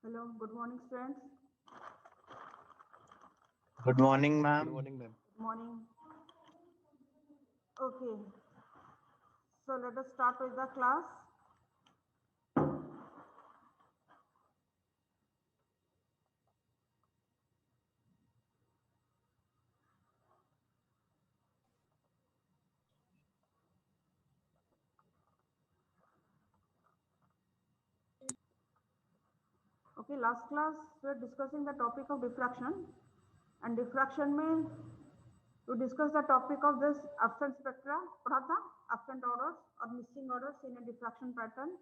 Hello, good morning, students. Good morning, Good ma'am. morning, ma'am. Good morning. Okay, so let us start with the class. Okay, last class we were discussing the topic of diffraction, and diffraction में to discuss the topic of this absent spectra पढ़ा था, absent orders और missing orders in a diffraction pattern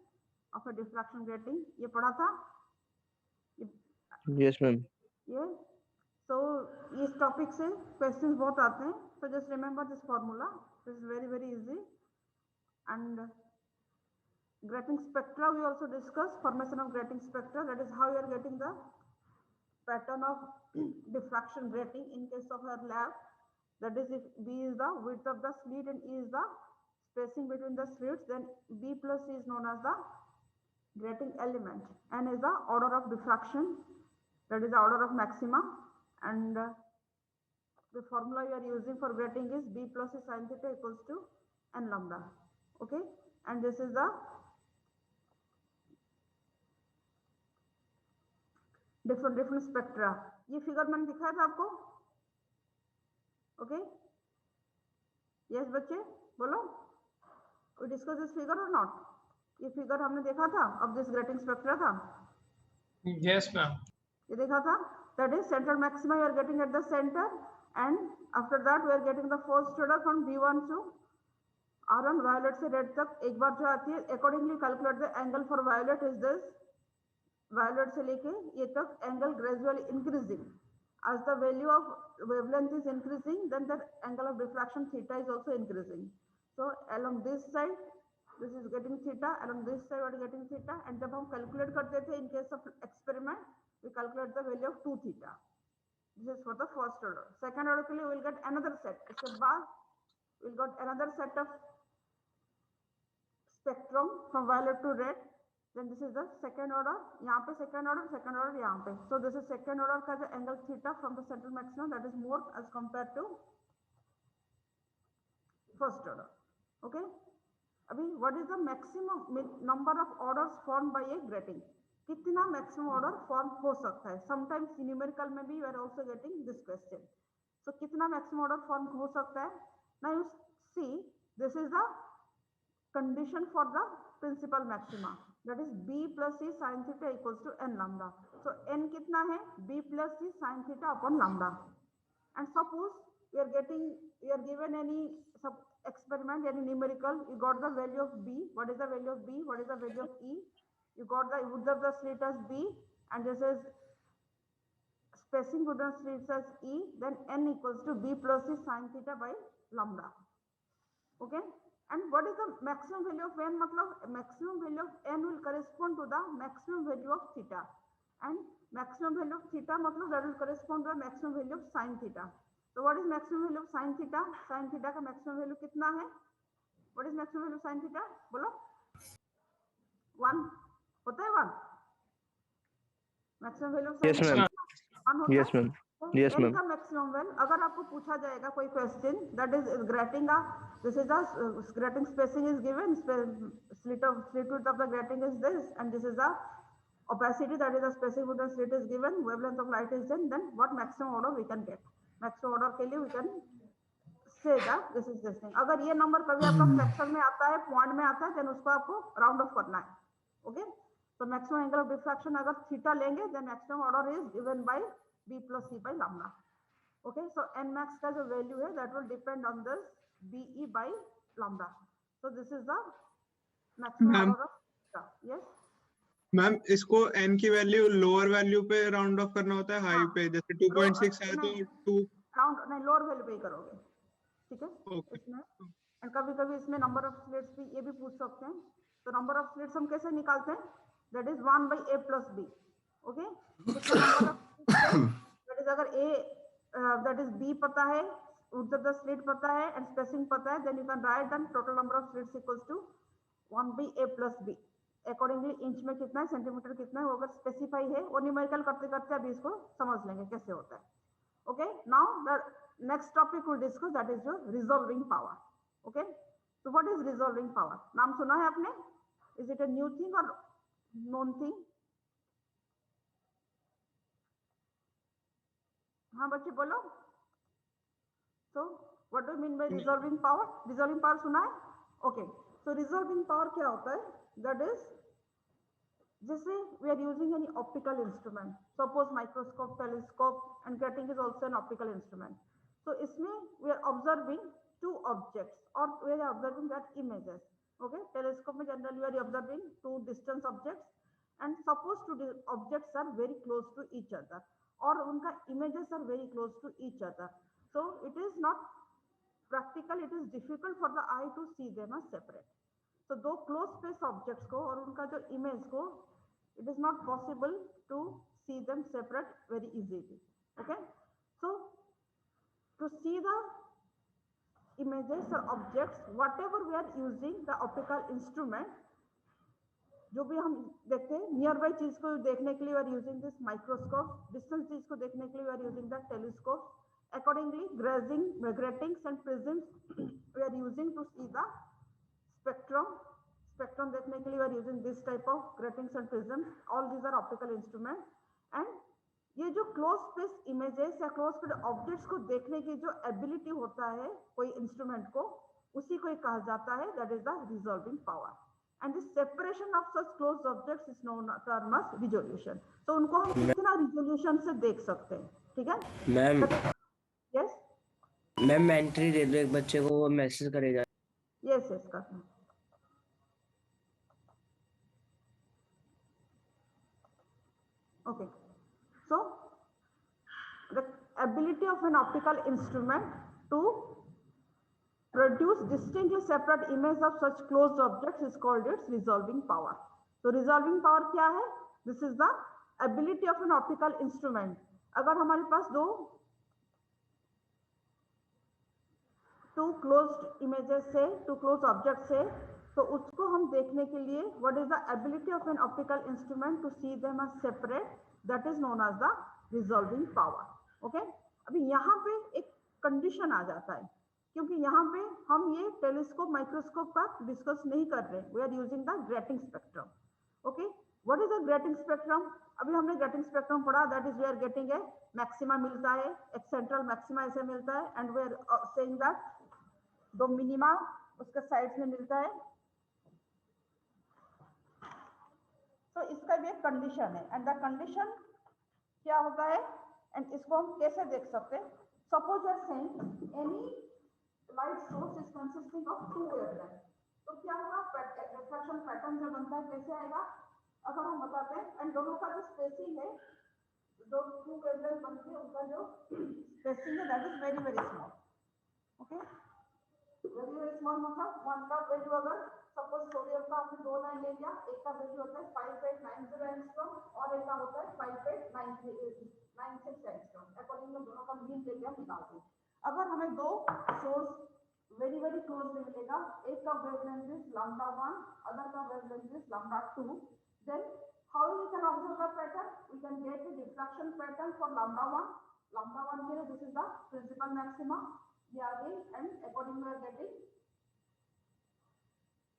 of a diffraction grating, ये पढ़ा था. Yes, ma'am. ये so इस topic से क्वेश्चंस बहुत आते हैं, so just remember this formula. This is very easy. And grating spectra we also discussed, formation of grating spectra, that is how you are getting the pattern of diffraction grating in case of your lab. That is, if B is the width of the slit and E is the spacing between the slits, then B plus C is known as the grating element. N is the order of diffraction, that is the order of maxima, and the formula you are using for grating is B plus C sin theta equals to N lambda. Okay, and this is the different spectra. ये figure मैंने दिखाया था आपको. Okay, yes बच्चे बोलो, we discuss this figure or not? ये figure हमने देखा था, अब दिस ग्रेटिंग स्पेक्ट्रा था. Yes, ma'am. ये देखा था, that is central maxima you are getting at the center, and after that we are getting the first order from V1 to R1 violet से red तक एक बार जो आती है. Accordingly calculate the angle for violet is this. Violet से लेके ये तक angle gradually increasing. As the value of wavelength is increasing, then the angle of diffraction theta is also increasing. So along this side, this is getting theta, along this side we are getting theta, and जब हम calculate करते थे in case of experiment, we calculate the value of 2 theta. This is for the first order. Second order के लिए we will get another set. इसके बाद we will get another set of spectrum from violet to red. Then this is the second order. यहाँ पे second order यहाँ पे. So this is second order का जो angle theta from the central maximum, that is more as compared to first order. Okay. अभी what is the maximum number of orders formed by a grating? कितना maximum order form हो सकता है? Sometimes numerical में भी you are also getting this question. So कितना maximum order form हो सकता है? Now you see, this is the condition for the principal maxima, that is B plus C sin theta equals to N lambda. So N कितना है? B plus C sin theta upon lambda. And suppose we are given any experiment, any numerical, you got the value of B. What is the value of B? What is the value of E? You got the width of the slit as B, and this is spacing between the slits as E. Then N equals to B plus C sin theta by lambda. Okay. And what is the maximum value of N? मतलब maximum value of N will correspond to the maximum value of theta, and maximum value of theta मतलब that will correspond to the maximum value of sin theta. So what is maximum value of sin theta? Sin theta का maximum value कितना है? What is maximum value of sin theta? बोलो. 1 होता है 1. Maximum value of sin Yes, theta ma'am. 1 होता Yes, है. ma'am. तो Yes, N ma'am. का maximum value अगर आपको पूछा जाएगा कोई question, that is grating का, this is the grating spacing is given, slit width of the grating is this, and this is the opacity, that is the spacing with the slit is given, wavelength of light is then what maximum order we can get? Maximum order के लिए we can say that this is this thing. अगर ये number कभी आपका fraction में आता है, point में आता है, then उसको आपको round off करना है. Okay? So maximum angle of diffraction अगर theta लेंगे, then maximum order is given by B plus C by lambda. Okay, so N max का जो value है, that will depend on this BE by lambda. So this is the maximum order of theta. Yes. Ma'am इसको n की value lower value पे round of करना होता है high पे, जैसे 2.6 है तो 2 राउंड नहीं, लोअर वैल्यू पे ही करोगे. ठीक है. Okay. इसमें एंड कभी कभी इसमें नंबर ऑफ स्लिट्स भी ये भी पूछ सकते हैं. तो नंबर ऑफ स्लिट्स हम कैसे निकालते हैं? That is 1 by A plus B. Okay, that is अगर A दैट इज B पता है, width of the slit पता है एंड स्पेसिंग पता है, then you can write that total number of slits equals to 1 by A plus B. Accordingly inch में कितना है, सेंटीमीटर कितना है, वो अगर स्पेसिफाई है, वो न्यूमेरिकल करते करते अभी इसको समझ लेंगे कैसे होता है. Okay, now the next topic will discuss, that is your resolving power. Okay, so what is resolving power? नाम सुना है आपने? Is it a new thing or known thing? हाँ बच्चे बोलो. So what do you mean by resolving power? Resolving power सुना है? Okay, so resolving power क्या होता है? That is, जैसे we are using any optical instrument, suppose microscope, telescope, and grating is also an optical instrument. So इसमें we are observing two objects or we are observing that images. Okay, telescope में generally we are observing two distant objects and suppose two objects are very close to each other और उनका images are very close to each other. So it is not practical, it is difficult for the eye to see them as separate. So दो close space objects को और उनका जो image को, it is not possible to see them separate very easily. Okay, so to see the images or objects, whatever we are using the optical instrument, जो भी हम देखते हैं नियर बाई चीज को देखने के लिए we are using this microscope, distance चीज को देखने के लिए we are using the telescope. Accordingly, gratings and prisms we are using to see the spectrum. Spectrum देखने के लिए we are using this type of gratings and prisms. All these are optical instruments. And ये जो close space images या close space objects को देखने की जो एबिलिटी होता है कोई इंस्ट्रूमेंट को, उसी को कहा जाता है that is the resolving power. And this separation of such close objects is known term as resolution. तो उनको हम कितना रिजोल्यूशन से देख सकते हैं. ठीक है मैम? यस मैम, एंट्री दे दो एक बच्चे को, वो मैसेज करेगा. यस यस करते हैं. Okay, so the ability of an optical instrument to produce distinctly separate image of such closed objects is called its resolving power. So resolving power क्या है? This is the ability of an optical instrument. अगर हमारे पास two closed images से, two closed objects से, तो उसको हम देखने के लिए what is the ability of an optical instrument to see them as separate, that is known as the resolving power. Okay, अभी यहाँ पे एक कंडीशन आ जाता है, क्योंकि यहाँ पे हम ये टेलीस्कोप माइक्रोस्कोप का डिस्कस नहीं कर रहे. We are using the grating spectrum. Okay, what is the grating spectrum? अभी हमने ग्रेटिंग स्पेक्ट्रम पढ़ा, that is we are getting a maxima मिलता है, एक सेंट्रल मैक्सिमा ऐसे मिलता है, and we are saying that दो मिनिमा उसके साइड्स में मिलता है. तो इसका भी एक कंडीशन है, एंड द कंडीशन क्या होता है, एंड इसको हम कैसे देख सकते हैं? Suppose you are saying any light source is consisting of two wavelength, तो क्या होगा? रिफ्लेक्शन पैटर्न जो बनता है कैसे आएगा? अगर हम बताते हैं, एंड दोनों का जो स्पेसिंग है, जो टू वेवलेंथ बनती है उनका जो स्पेसिंग है that is very very small. Okay, very very small मतलब वन का वैल्यू, अगर सपोज सोडियम का आपने दो लाइन ले लिया, एक का वैल्यू होता है 5890 एंगस्ट्रॉम और एक का होता है 5896 एंगस्ट्रॉम. अकॉर्डिंगली दोनों का मीन लेके हम निकालते हैं. अगर हमें दो सोर्स वेरी वेरी क्लोज मिलेगा, एक का वेवलेंथ इज λ1, अदर का wavelength is λ2, then how we can observe the pattern? We can get a diffraction pattern for λ1. λ1 के लिए this is the principal maxima. ये आ गई, and accordingly we are getting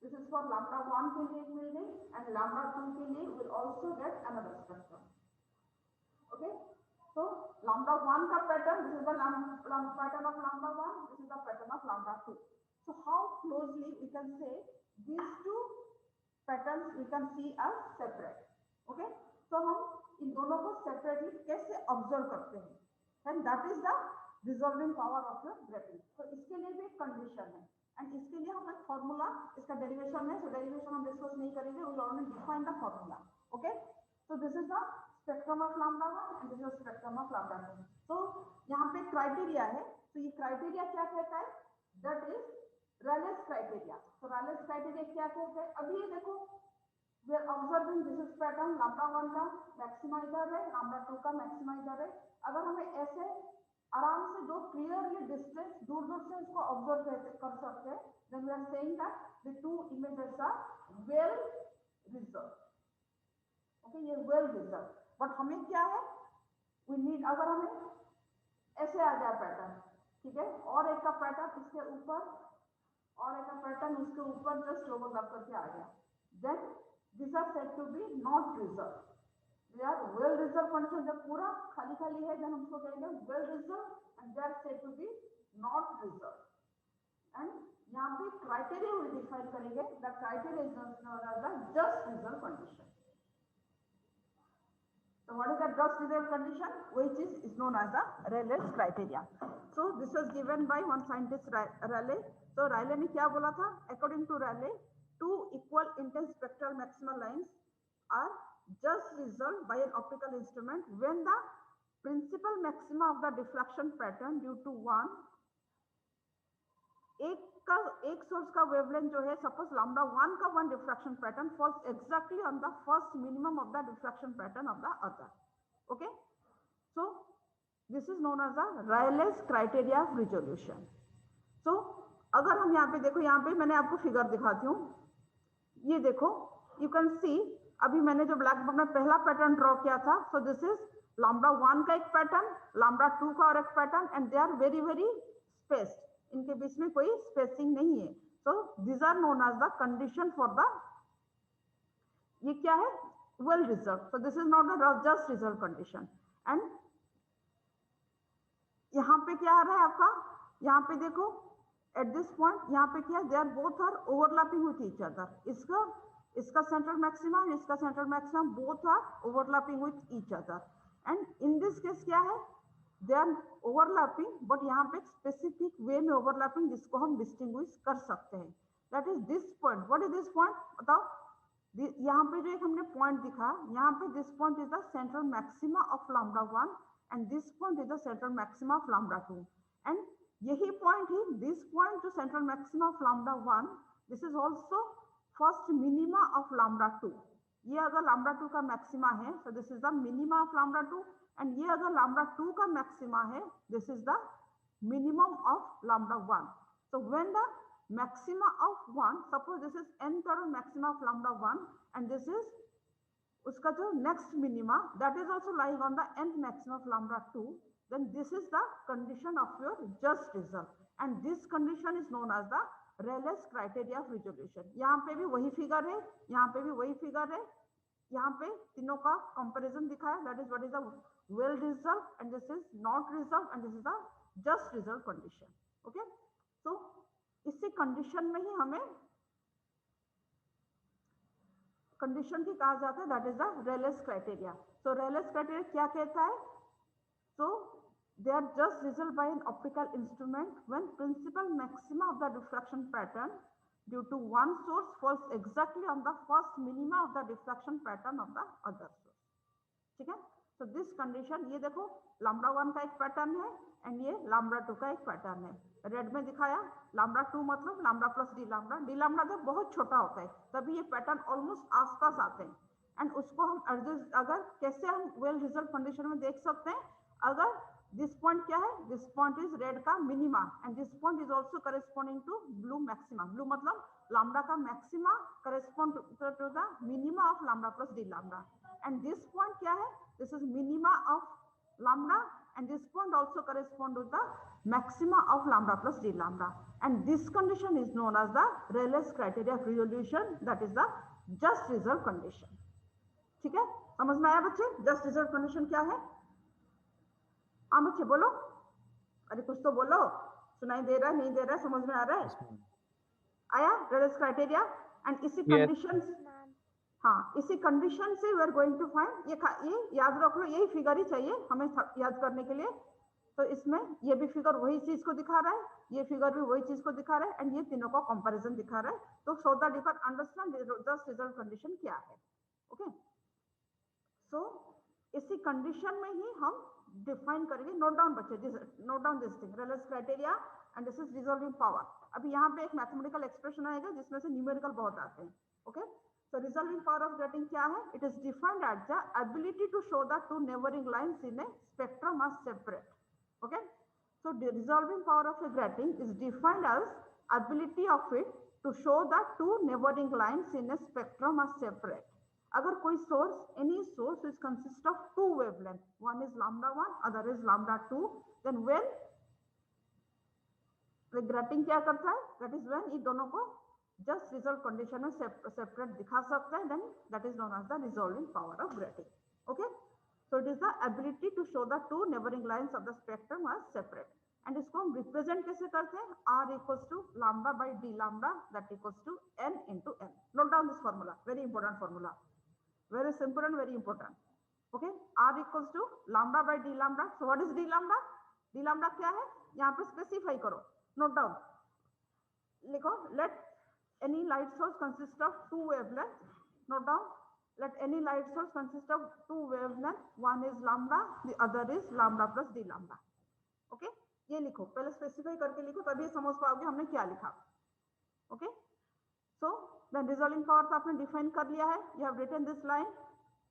this is for λ1 के लिए मिल गई, and λ2 के लिए will also get another spectrum. Okay, so λ1 का pattern, this is the pattern of λ1, this is the pattern of λ2. So how closely we can say these two patterns we can see as separate. Okay, so हम इन दोनों को separately कैसे observe करते हैं, and that is the resolving power of your grating. तो इसके लिए भी एक condition है, and इसके लिए हम एक formula, इसका derivation है, so derivation हम discuss नहीं करेंगे, we will only define the formula. Okay, so this is the spectrum of λ1 and this is the spectrum of λ2. तो यहाँ पे criteria है, तो ये criteria क्या कहता है? That is Rayleigh's criteria. So Rayleigh's criteria क्या कहते हैं? अभी ये देखो, we are observing this is pattern, λ1 का मैक्सिमा इधर है, λ2 का मैक्सिमा इधर है. अगर हमें ऐसे आराम से दो क्लियरली डिस्टेंस दूर दूर से इसको ऑब्जर्व कर सकते हैं, then we are saying that the two images are well resolve, okay, ये वेल रिजल्व। बट हमें क्या है, वी नीड, अगर हमें ऐसे आ जाए पैटर्न, ठीक है, और एक का पैटर्न इसके ऊपर और एक का पैटर्न उसके ऊपर जस्ट ओवरलैप करके आ गया, then this are said to be not resolve. They are well resolve condition. जब पूरा खाली खाली है देन हम उसको कहेंगे well resolve and they are said to be not resolve. And यहाँ पे क्राइटेरिया विल डिफाइन करेंगे, the criteria is known as the just resolve condition. So what is the just reserve condition? Which is known as the Rayleigh's criteria. So this was given by one scientist Rayleigh. So Rayleigh ने क्या बोला था? According to Rayleigh, two equal intense spectral maximal lines are just resolved by an optical instrument when the principal maxima of the diffraction pattern due to one एक source का wavelength जो है, suppose lambda 1 का one diffraction pattern falls exactly on the first minimum of the diffraction pattern of the other, okay. So this is known as the Rayleigh's criteria of resolution. So अगर हम यहाँ पे देखो, यहाँ पे मैंने आपको फिगर दिखाती हूँ, ये देखो, यू कैन सी, अभी मैंने जो ब्लैक बोर्ड में पहला पैटर्न ड्रॉ किया था, सो दिस इज लैम्डा 1 का एक पैटर्न, लैम्डा 2 का और एक pattern, and they are very very spaced, इनके बीच में कोई स्पेसिंग नहीं है। So these are known as the condition for the, ये क्या है, well resolve. So this is not the just resolve condition. And यहाँ पे क्या आ रहा है आपका, यहाँ पे देखो एट दिस पॉइंट, यहाँ पे क्या, they are both are overlapping with each other. इसका सेंट्रल मैक्सिमा, इसका central maxima, both are overlapping with each other. And in this case क्या है, दे आर ओवरलैपिंग, बट यहाँ पे स्पेसिफिक वे में ओवरलैपिंग जिसको हम डिस्टिंग्विश कर सकते हैं, that is this point. What is this point बताओ, यहाँ पे जो एक हमने पॉइंट दिखा, यहाँ पे this point is the central maxima of lambda 1 and this point is the central maxima of lambda 2। And यही पॉइंट ही, दिस पॉइंट जो central maxima of lambda 1, this is also first minima of lambda 2। ये अगर lambda 2 का maxima है, so this is the minima of lambda 2, and ये अगर lambda 2 का maxima है, this is the minimum of lambda 1। So when the maxima of 1, suppose this is nth order maxima of lambda 1 and this is उसका जो next minima, that is also lying on the nth maxima of lambda 2, then this is the condition of your just result. And this condition is known as the Rayleigh's criteria of resolution. यहाँ पे भी वही figure है, यहाँ पे भी वही figure है, यहाँ पे तीनों का कंपैरिजन दिखाया, that is what is the well resolved and this is not resolved and this is the just resolved condition, okay। so इसी कंडीशन में ही हमें कंडीशन की कहा जाता है, that is the Rayleigh's criteria. So Rayleigh's criteria क्या कहता है, so they are just resolve by an optical instrument when principal maxima of the diffraction pattern due to one source falls exactly on the first minima of the diffraction pattern of the other source, ठीक है। तो this condition, ये देखो lambda 1 का एक pattern है and ये lambda 2 का एक पैटर्न है, रेड में दिखाया। लैम्डा 2 मतलब लैम्डा प्लस डी लैम्डा जब बहुत छोटा होता है तभी ये पैटर्न ऑलमोस्ट आसपास आते हैं, एंड उसको हम एडजस्ट, अगर कैसे हम वेल रिजल्व कंडीशन में देख सकते हैं, अगर दिस पॉइंट क्या है, दिस पॉइंट इज रेड का minima and this point is also corresponding to blue maxima. Blue मतलब लैम्डा का maxima correspond to the minima of lambda plus d lambda, and this point क्या है, this is minima of lambda and this point also correspond to the maxima of lambda plus d lambda, and this condition is known as the Rayleigh's criteria of resolution, that is the just resolve condition, ठीक है। समझ में आया बच्चे, just resolve condition क्या है? हाँ बच्चे बोलो, अरे कुछ तो बोलो, सुनाई दे रहा है, नहीं दे रहा है, समझ में आ रहा है? आया Rayleigh's criteria, एंड इसी कंडीशन, हाँ इसी कंडीशन से we are going to find, ये याद रख लो, यही फिगर ही चाहिए हमें याद करने के लिए। तो इसमें ये भी फिगर वही चीज को दिखा रहा है, ये फिगर भी वही चीज को दिखा रहा है, एंड ये तीनों का कंपैरिजन दिखा रहा है। तो so that you can understand just result condition क्या है, ओके। सो इसी कंडीशन में ही हम डिफाइन करेंगे, नोट डाउन बच्चे, note down this thing, Rayleigh's criteria and this is resolving power. अभी यहाँ पे एक मैथमेटिकल एक्सप्रेशन आएगा जिसमें से न्यूमेरिकल बहुत आते हैं, okay. So resolving power of grating क्या है? It is defined as the ability to show the two neighboring lines in a spectrum as separate. Okay? So the resolving power of a grating is defined as ability of it to show the two neighboring lines in a spectrum as separate. अगर कोई source, any source is consist of two wavelength, one is lambda 1, other is lambda 2, then when grating क्या करता है, that is when इन दोनों को just result condition में separate दिखा सकते हैं, then that is known as the resolving power of grating. Okay, so it is the ability to show the two neighbouring lines of the spectrum as separate. And इसको हम represent कैसे करते हैं, r equals to lambda by d lambda that equals to n into n. Note down this formula, very important formula, very simple and very important. Okay, r equals to lambda by d lambda. So what is d lambda? d lambda क्या है, यहाँ पे specify करो, note down, लिखो, let any light source consist of two wavelength. Note down, let any light source consist of two wavelength, one is lambda, the other is lambda plus d lambda. Okay, ये लिखो, पहले specify करके लिखो, तभी समझ पाओगे हमने क्या लिखा. Okay, so then resolving power तो आपने डिफाइन कर लिया है, you have written this line.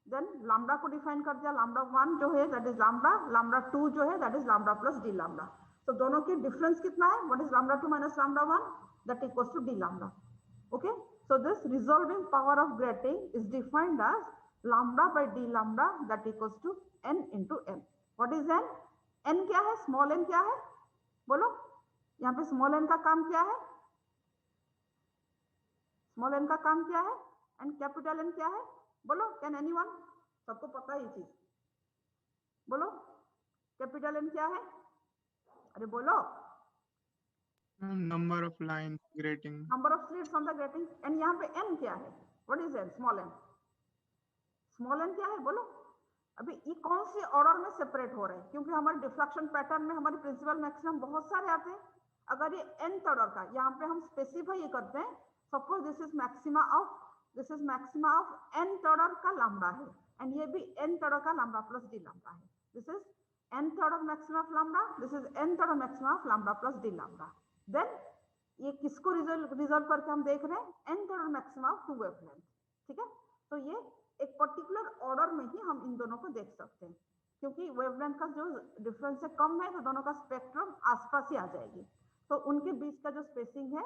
Then lambda को डिफाइन कर दिया, लैम्डा 1 जो है दैट इज लैम्डा, लैम्डा 2 जो है that is lambda plus d lambda. तो दोनों के डिफरेंस कितना है, what is lambda 2 minus lambda 1, that equals to d lambda. Okay, so this resolving power of grating is defined as lambda by d lambda that equals to n into n. What is n? n क्या है, small n क्या है, बोलो, यहाँ पे small n का काम क्या है, small n का काम क्या है, and capital N क्या है, बोलो, can anyone? सबको पता है ये चीज, बोलो, capital N क्या है, अरे बोलो, number of lines grating, number of slits on the grating. and यहाँ पे n क्या है, what is n, small n, small n क्या है, बोलो. अभी ये कौन से ऑर्डर में सेपरेट हो रहे हैं, क्योंकि हमारे डिफ्लेक्शन पैटर्न में हमारे प्रिंसिपल मैक्सिमम बहुत सारे आते हैं. अगर ये nth ऑर्डर का, यहाँ पे हम स्पेसिफाई करते हैं, suppose this is maxima of nth order का लैम्डा है, एंड ये भी nth ऑर्डर का लैम्डा प्लस डी लैम्डा है. This is nth order maxima of lambda, this is nth order maxima of lambda plus d lambda. Then ये किसको resolve करके हम देख रहे हैं, nth order maxima of two wavelength. ठीक है, तो ये एक पर्टिकुलर ऑर्डर में ही हम इन दोनों को देख सकते हैं, क्योंकि वेवलेंथ का जो डिफरेंस है कम है, तो दोनों का स्पेक्ट्रम आसपास ही आ जाएगी, तो उनके बीच का जो स्पेसिंग है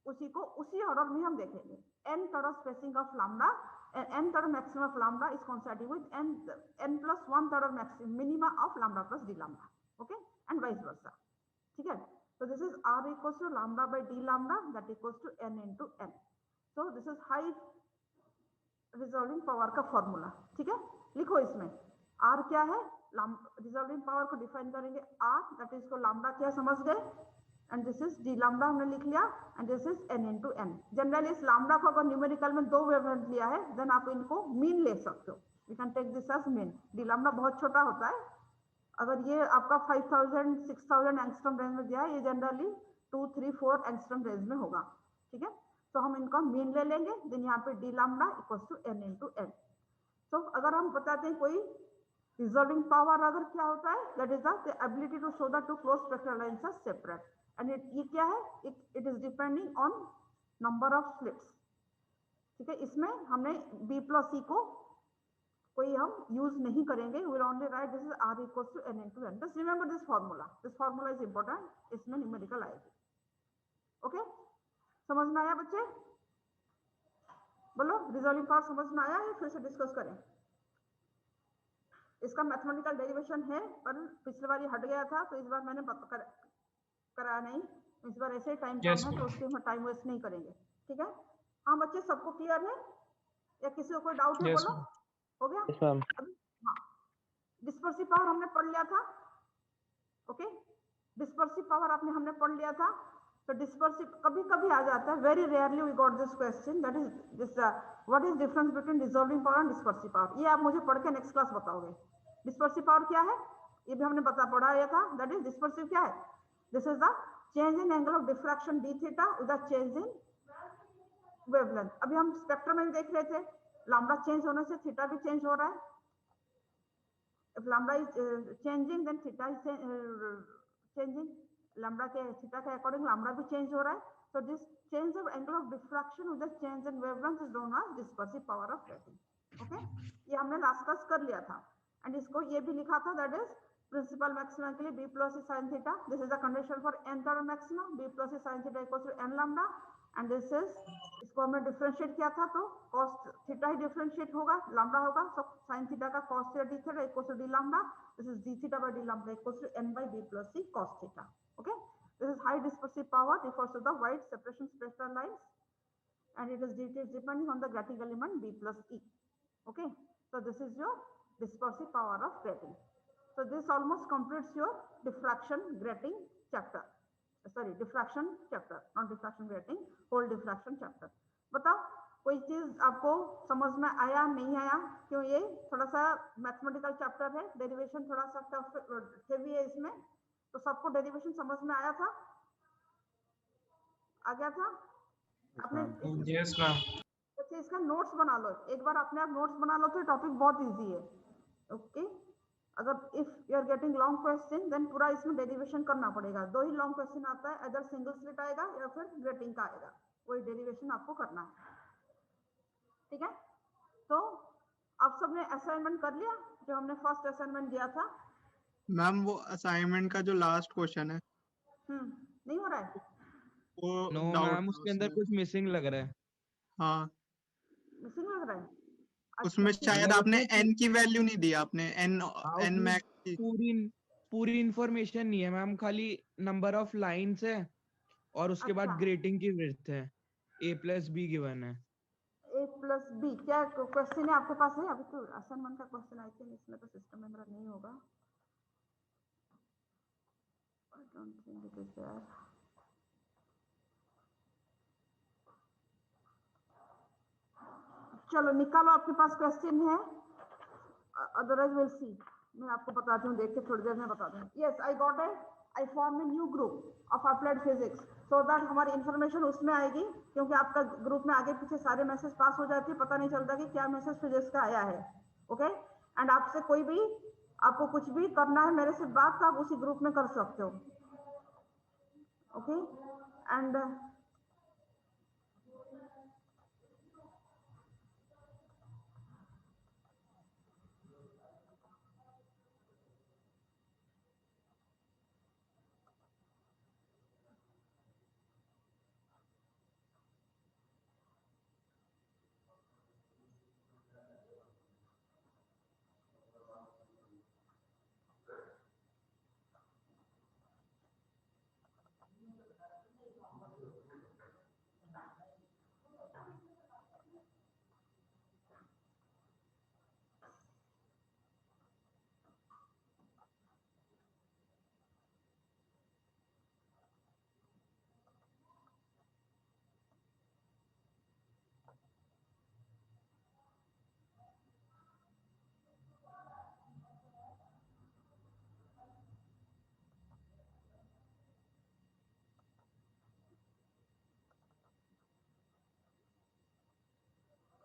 उसी ऑर्डर में हम देखेंगे. nth order spacing of lambda, nth order maxima of lambda is coinciding with n plus 1th order maximum minima of lambda plus d lambda. Okay, and vice versa. ठीक है, so this is r equals to lambda by d lambda that equals to n into n. so this is high resolving power का formula. ठीक है, लिखो इसमें r क्या है, resolving power को डिफाइन करेंगे r, दैट इज को लैम्डा क्या समझ गए, and this is d lambda हमने लिख लिया, and this is n into n. Generally इस लैम्डा को अगर न्यूमेरिकल में दो वेवलेंथ लिया है, देन आप इनको मीन ले सकते हो, you can take this as mean. d lambda बहुत छोटा होता है, अगर ये आपका 5000 6000 एंगस्ट्रॉम रेंज में दिया है, ये जनरली 2 3 4 एंगस्ट्रॉम रेंज में होगा. ठीक है, तो हम इनका मीन ले लेंगे, देन यहाँ पे d lambda equals to n into n. तो अगर हम बताते हैं कोई रिजॉल्विंग पावर अगर क्या होता है, that is the ability to show the two close spectral lines are separate, and ये क्या है, it is depending on number of slits. ठीक है, इसमें हमने b प्लस e को कोई हम यूज नहीं करेंगे, we will only write this is r equals to n into n. just remember this formula is important, इसमें न्यूमेरिकल आएगी. ओके, समझ में आया बच्चे, बोलो, रिजॉल्विंग पावर समझ में आया है, फिर से डिस्कस करें. इसका मैथमेटिकल डेरिवेशन है, पर पिछली बार ये हट गया था, तो इस बार मैंने कराया नहीं, इस बार ऐसे टाइम कम है, तो उसके हम टाइम वेस्ट नहीं करेंगे. ठीक है, हाँ बच्चे, सबको क्लियर है या किसी को कोई डाउट है, बोलो, हो गया. हाँ, डिस्पर्सिव पावर हमने पढ़ लिया था. ओके, डिस्पर्सिव पावर हमने पढ़ लिया था. तो डिस्पर्सिव कभी कभी आ जाता है, very rarely we got this question, that is this, what is difference between resolving power and dispersive power. ये आप मुझे पढ़ के नेक्स्ट क्लास बताओगे. डिस्पर्सिव पावर क्या है, ये भी हमने पढ़ाया था. दैट इज डिस्पर्सिव क्या है, this is the change in angle of diffraction D theta with the change in wavelength. अभी हम स्पेक्ट्रम में देख रहे थे, लैम्डा चेंज होने से थीटा भी चेंज हो रहा है. if lambda is changing, then theta is changing. Lambda के थीटा के अकॉर्डिंग लैम्डा भी चेंज हो रहा है. so this change of angle of diffraction with the change in wavelength is known as dispersive power of grating. okay, ये हमने last class कर लिया था. एंड इसको ये भी लिखा था, दैट इज प्रिंसिपल मैक्सिमा के लिए b plus sin theta. this is the condition for nth order maximum. b plus sin theta equals to n lambda. And this is, इसको हमने डिफरेंशिएट किया था तो cos थीटा ही डिफरेंशिएट होगा, lambda होगा, so sin थीटा का cos theta d theta equal to d lambda, this is d theta by d lambda equal to n by b plus c cos theta. Okay, this is high dispersive power refers to the wide separation spectral lines and it is depending on the grating element b plus e. Okay, so this is your dispersive power of grating. So this almost completes your diffraction grating chapter. Sorry, diffraction chapter, not diffraction grating, whole diffraction chapter. बताओ कोई चीज आपको समझ में आया नहीं आया? क्यों, ये थोड़ा सा मैथमेटिकल चैप्टर है, डेरिवेशन थोड़ा सा टफ हेवी है इसमें, तो सबको डेरिवेशन समझ में आया था? आ गया था? आपने Yes, ma'am. अच्छा इसका नोट्स बना लो, एक बार अपने आप नोट्स बना लो तो टॉपिक बहुत इजी है. ओके, अगर if you are getting long question then पूरा इसमें डेरिवेशन करना पड़ेगा. दो ही लॉन्ग क्वेश्चन आता है, अदर सिंगल स्लिट आएगा या फिर ग्रेटिंग का आएगा, वही डेरिवेशन आपको करना है. ठीक है, तो आप सबने असाइनमेंट कर लिया जो हमने फर्स्ट असाइनमेंट दिया था? मैम वो असाइनमेंट का जो लास्ट क्वेश्चन है नहीं हो रहा है? वो नो डाउट मैम, उसके अंदर कुछ मिसिंग लग रहा है. हाँ, मिसिंग लग रहा है? उसमें अच्छा, ठीक है. शायद मतलब आपने उसमें n की वैल्यू नहीं दी, आपने n हाँ, n उसमें मैक्स की. पूरी इंफॉर्मेशन नहीं है मैम, खाली नंबर ऑफ लाइंस है और उसके बाद अच्छा, ग्रेटिंग की विड्थ है, a प्लस बी गिवन है. ए प्लस बी क्या क्वेश्चन है आपके पास? है अभी तो असाइनमेंट का क्वेश्चन आई थिंक इसमें तो सिस्टम में मेरा नहीं होगा. I don't think it is there. चलो निकालो, आपके पास क्वेश्चन है, अदरवाइज विल सी. मैं आपको बताती हूँ, देख के थोड़ी देर में बता दूँ. Yes, I got it. I form a new group of applied physics so that हमारी इंफॉर्मेशन उसमें आएगी, क्योंकि आपका ग्रुप में आगे पीछे सारे मैसेज पास हो जाते हैं, पता नहीं चलता कि क्या मैसेज फिजिक्स का आया है. ओके, एंड आपसे कोई भी, आपको कुछ भी करना है मेरे से बात, तो आप उसी ग्रुप में कर सकते हो. Okay, and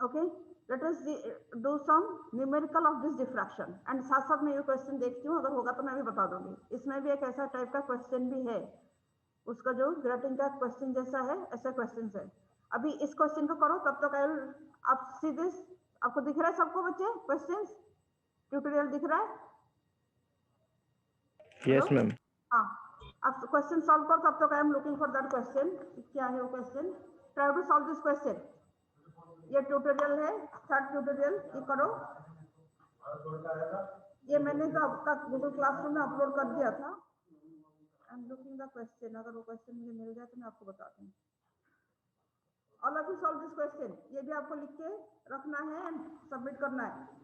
okay, let us do some numerical of this diffraction. And साथ साथ मैं ये क्वेश्चन देखती हूँ, अगर होगा तो मैं भी बता दूंगी. इसमें भी एक ऐसा टाइप का क्वेश्चन भी है, उसका जो ग्रेटिंग का क्वेश्चन जैसा है, ऐसा क्वेश्चन है. अभी इस क्वेश्चन को करो, तब तक आई विल, आप सी दिस. आपको दिख रहा है सबको बच्चे क्वेश्चंस? ट्यूटोरियल दिख रहा है? Yes ma'am. हाँ, आप क्वेश्चन सॉल्व करो, तब तक I am looking for that question. क्या है वो question? Try to solve this question. ये ट्यूटोरियल है, थर्ड ट्यूटोरियल, ये करो. ये मैंने तो आपका गूगल क्लासरूम में अपलोड कर दिया था. आई एम लुकिंग द क्वेश्चन, अगर वो क्वेश्चन मुझे मिल जाए तो मैं आपको बताती हूँ. All of you solve this question. ये भी आपको लिख के रखना है एंड सबमिट करना है.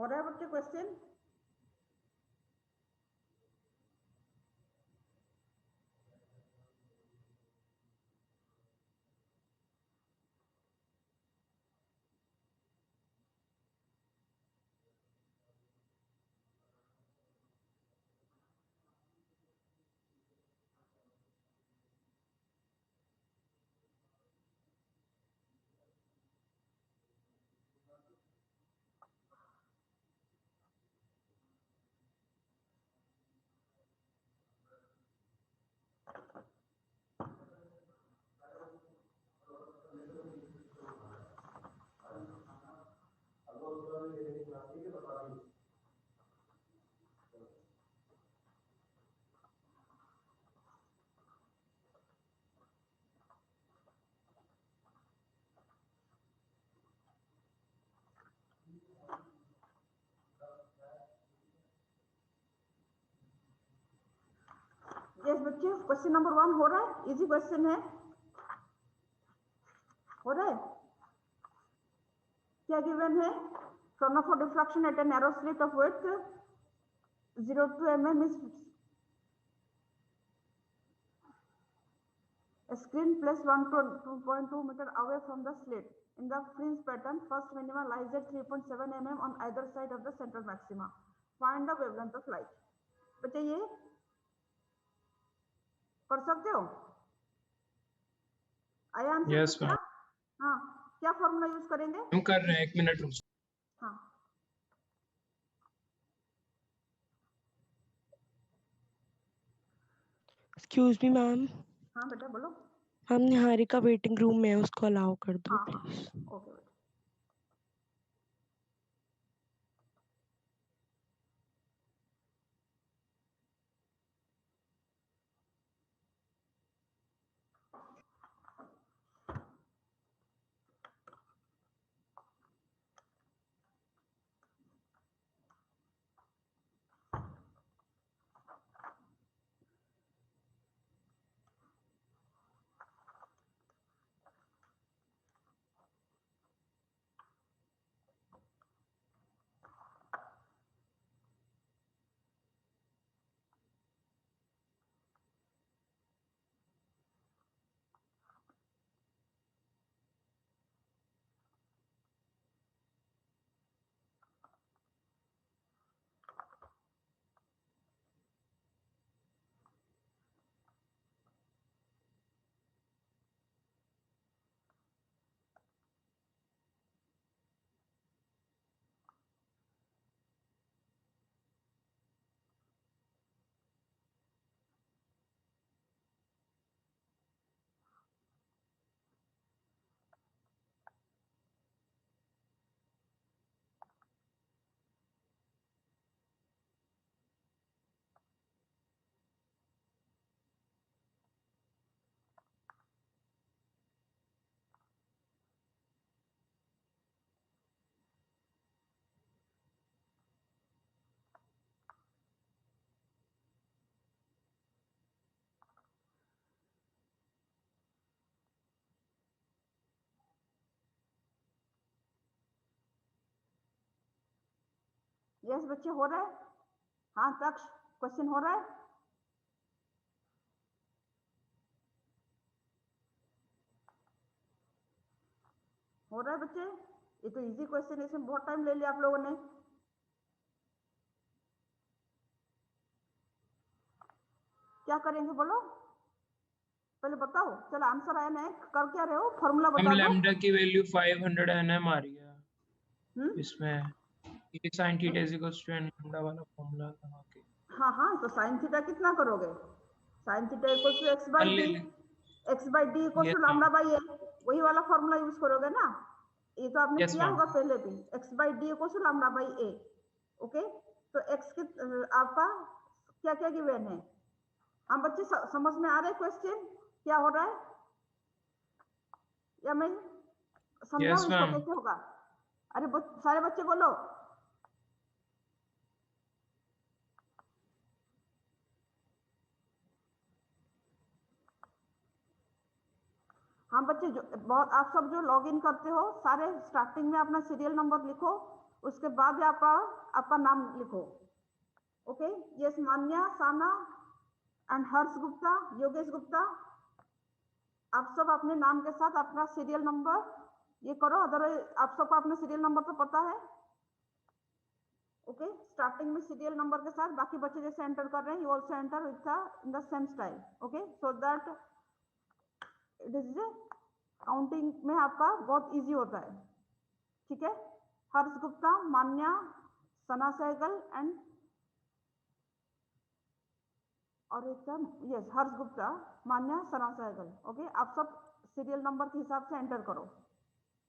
हो रहा है बच्चे क्वेश्चन? यस बच्चे, क्वेश्चन नंबर 1 हो रहा है, इजी क्वेश्चन है, हो रहा है। क्या गिवन है? From of diffraction at a narrow slit of width 0 to mm is a screen placed 1 to 2.2 meter away from the slit. In the fringe pattern, first minima lies at 3.7 mm on either side of the central maxima. Find the wavelength of light. बच्चे ये कर सकते हो? आया answer? Yes, क्या? ma'am. हाँ, क्या formula use करेंगे? हम कर रहे हैं, 1 मिनट रुक जाओ। हाँ, एक्सक्यूज मी मैम, हाँ बेटा बोलो। हम निहारिका वेटिंग रूम में है, उसको अलाउ कर दो हाँ हाँ, प्लीज। ओके बेटा। यस बच्चे, हो रहा है? हाँ तक्ष, क्वेश्चन हो रहा है? हो रहा है बच्चे? ये तो इजी क्वेश्चन है, इसमें बहुत टाइम ले लिया आप लोगों ने। क्या करेंगे बोलो, पहले बताओ। चलो आंसर आया ना, कर क्या रहे हो? फॉर्मूला हम बता दो। लैम्डा की वैल्यू 500 nm आ रही है हम्म, इसमें। ये sin theta is equals to n lambda वाला फॉर्मूला लगा के हाँ हाँ, तो साइन थीटा कितना करोगे? Sine theta equals to x by ले डी, ले। X by D equals to Yes, lambda by A, वही वाला फॉर्मूला यूज करोगे ना? ये तो आपने Yes, किया ma'am. होगा पहले भी, x by D equals to lambda by a. Okay, तो एक्स के आपका क्या क्या गिवन है? हम बच्चे समझ में आ रहे क्वेश्चन क्या हो रहा है, या मैं समझाऊं Yes, इसको ma'am. कैसे होगा? अरे सारे बच्चे बोलो। हाँ बच्चे, जो बहुत आप सब जो लॉग इन करते हो, सारे स्टार्टिंग में अपना सीरियल नंबर लिखो, उसके बाद आपका नाम लिखो। Okay, yes Manya, Sana and Harsh Gupta, Yogesh Gupta, आप सब अपने नाम के साथ अपना सीरियल नंबर ये करो। अदरवाइज आप सबको अपना सीरियल नंबर तो पता है। ओके, स्टार्टिंग में सीरियल नंबर के साथ, बाकी बच्चे जैसे एंटर कर रहे हैं, you also enter with in the same style. Okay, so that it is counting में आपका बहुत इजी होता है। ठीक है, हर्ष गुप्ता, मान्या, सना सहगल एंड और एकदम यस हर्ष गुप्ता, मान्या, सना सहगल। ओके, आप सब सीरियल नंबर के हिसाब से एंटर करो।